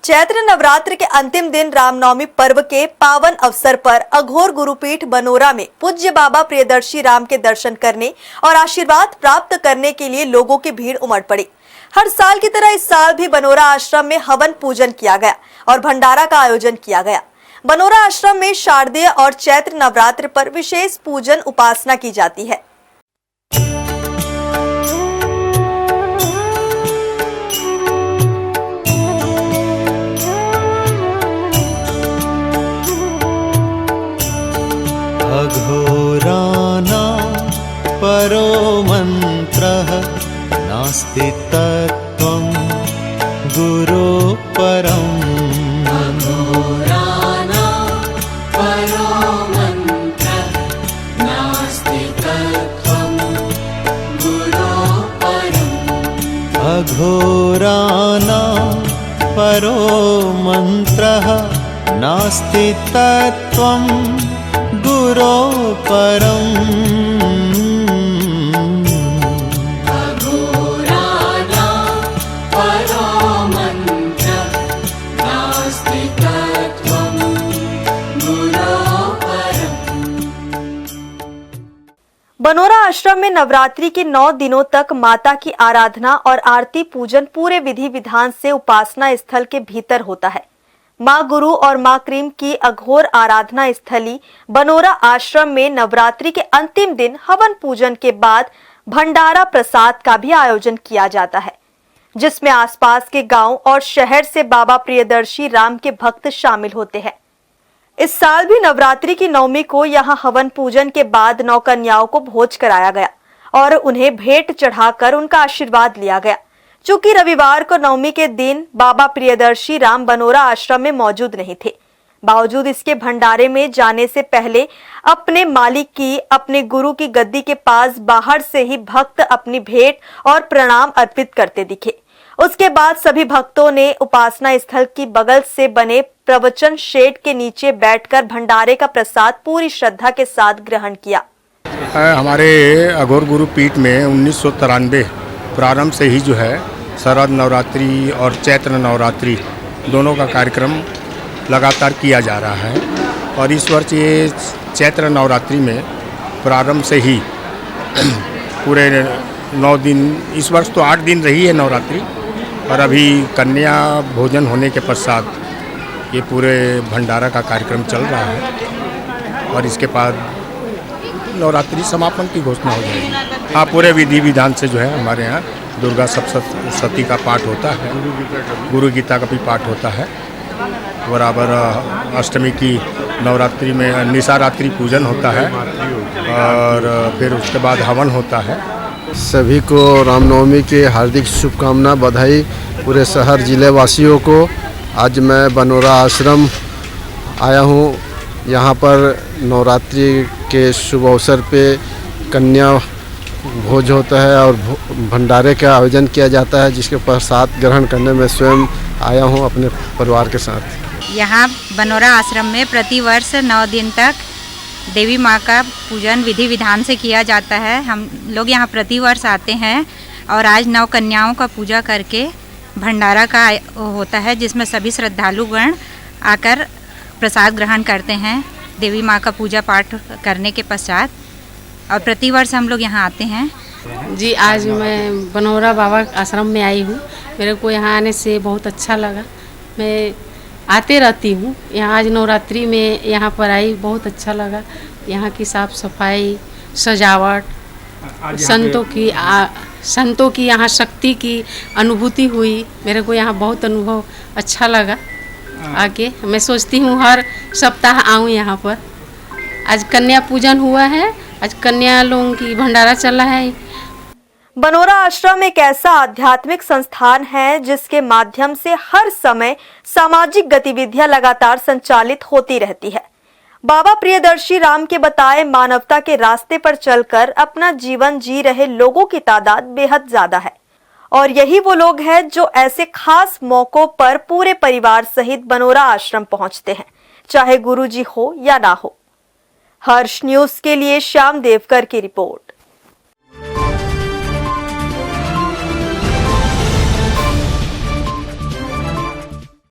चैत्र नवरात्र के अंतिम दिन रामनवमी पर्व के पावन अवसर पर अघोर गुरुपीठ बनोरा में पूज्य बाबा प्रियदर्शी राम के दर्शन करने और आशीर्वाद प्राप्त करने के लिए लोगों की भीड़ उमड़ पड़ी। हर साल की तरह इस साल भी बनोरा आश्रम में हवन पूजन किया गया और भंडारा का आयोजन किया गया। बनोरा आश्रम में शारदीय और चैत्र नवरात्र पर विशेष पूजन उपासना की जाती है। अघोराणां परो मन्त्रः नास्ति तत्त्वं गुरो परम्। अघोराणां परो मन्त्रः नास्ति तत्त्वं गुरो परम्। अघोराणां परो मन्त्रः नास्ति तत्त्वं गुरो परम्। अघोराणां परो मन्त्रः नास्ति तत्त्वं गुरो परम्। बनोरा आश्रम में नवरात्रि के 9 दिनों तक माता की आराधना और आरती पूजन पूरे विधि विधान से उपासना स्थल के भीतर होता है। मां गुरु और मां क्रीम की अघोर आराधना स्थली बनोरा आश्रम में नवरात्रि के अंतिम दिन हवन पूजन के बाद भंडारा प्रसाद का भी आयोजन किया जाता है, जिसमें आसपास के गांव और शहर से बाबा प्रियदर्शी राम के भक्त शामिल होते हैं। इस साल भी नवरात्रि की नवमी को यहां हवन पूजन के बाद 9 कन्याओं को भोज कराया गया और उन्हें भेंट चढ़ाकर उनका आशीर्वाद लिया गया। चूंकि रविवार को नवमी के दिन बाबा प्रियदर्शी राम बनोरा आश्रम में मौजूद नहीं थे, बावजूद इसके भंडारे में जाने से पहले अपने मालिक की, अपने गुरु की गद्दी के पास बाहर से ही भक्त अपनी भेंट और प्रणाम अर्पित करते दिखे। उसके बाद सभी भक्तों ने उपासना स्थल की बगल से बने प्रवचन शेड के नीचे बैठकर भंडारे का प्रसाद पूरी श्रद्धा के साथ ग्रहण किया। हमारे अघोर गुरुपीठ में 1993 प्रारंभ से ही जो है शरद नवरात्रि और चैत्र नवरात्रि दोनों का कार्यक्रम लगातार किया जा रहा है और इस वर्ष ये चैत्र नवरात्रि में प्रारंभ से ही पूरे 9 दिन, इस वर्ष तो 8 दिन रही है नवरात्रि और अभी कन्या भोजन होने के पश्चात ये पूरे भंडारा का कार्यक्रम चल रहा है और इसके बाद नवरात्रि समापन की घोषणा हो जाएगी। हाँ, पूरे विधि विधान से जो है हमारे यहाँ दुर्गा सप्तशती का पाठ होता है, गुरु गीता का भी पाठ होता है, बराबर अष्टमी की नवरात्रि में निशारात्रि पूजन होता है और फिर उसके बाद हवन होता है। सभी को रामनवमी के हार्दिक शुभकामना, बधाई पूरे शहर जिले वासियों को। आज मैं बनोरा आश्रम आया हूँ। यहाँ पर नवरात्रि के शुभ अवसर पे कन्या भोज होता है और भंडारे का आयोजन किया जाता है, जिसके प्रसाद ग्रहण करने में स्वयं आया हूँ अपने परिवार के साथ। यहाँ बनोरा आश्रम में प्रतिवर्ष 9 दिन तक देवी माँ का पूजन विधि विधान से किया जाता है। हम लोग यहाँ प्रतिवर्ष आते हैं और आज 9 कन्याओं का पूजा करके भंडारा का होता है, जिसमें सभी श्रद्धालुगण आकर प्रसाद ग्रहण करते हैं देवी माँ का पूजा पाठ करने के पश्चात, और प्रतिवर्ष हम लोग यहाँ आते हैं। जी, आज मैं बनोरा बाबा आश्रम में आई हूँ। मेरे को यहाँ आने से बहुत अच्छा लगा। मैं आते रहती हूँ। यहाँ आज नवरात्रि में यहाँ पर आई, बहुत अच्छा लगा। यहाँ की साफ सफाई, सजावट, संतों की यहाँ शक्ति की अनुभूति हुई। मेरे को यहाँ बहुत अनुभव अच्छा लगा। आगे मैं सोचती हूँ हर सप्ताह आऊँ यहाँ पर। आज कन्या पूजन हुआ है, आज कन्या लोगों की भंडारा चला है। बनोरा आश्रम एक ऐसा आध्यात्मिक संस्थान है जिसके माध्यम से हर समय सामाजिक गतिविधियां लगातार संचालित होती रहती है। बाबा प्रियदर्शी राम के बताए मानवता के रास्ते पर चलकर अपना जीवन जी रहे लोगों की तादाद बेहद ज्यादा है और यही वो लोग हैं जो ऐसे खास मौकों पर पूरे परिवार सहित बनोरा आश्रम पहुंचते हैं, चाहे गुरुजी हो या ना हो। हर्ष न्यूज के लिए श्याम देवकर की रिपोर्ट।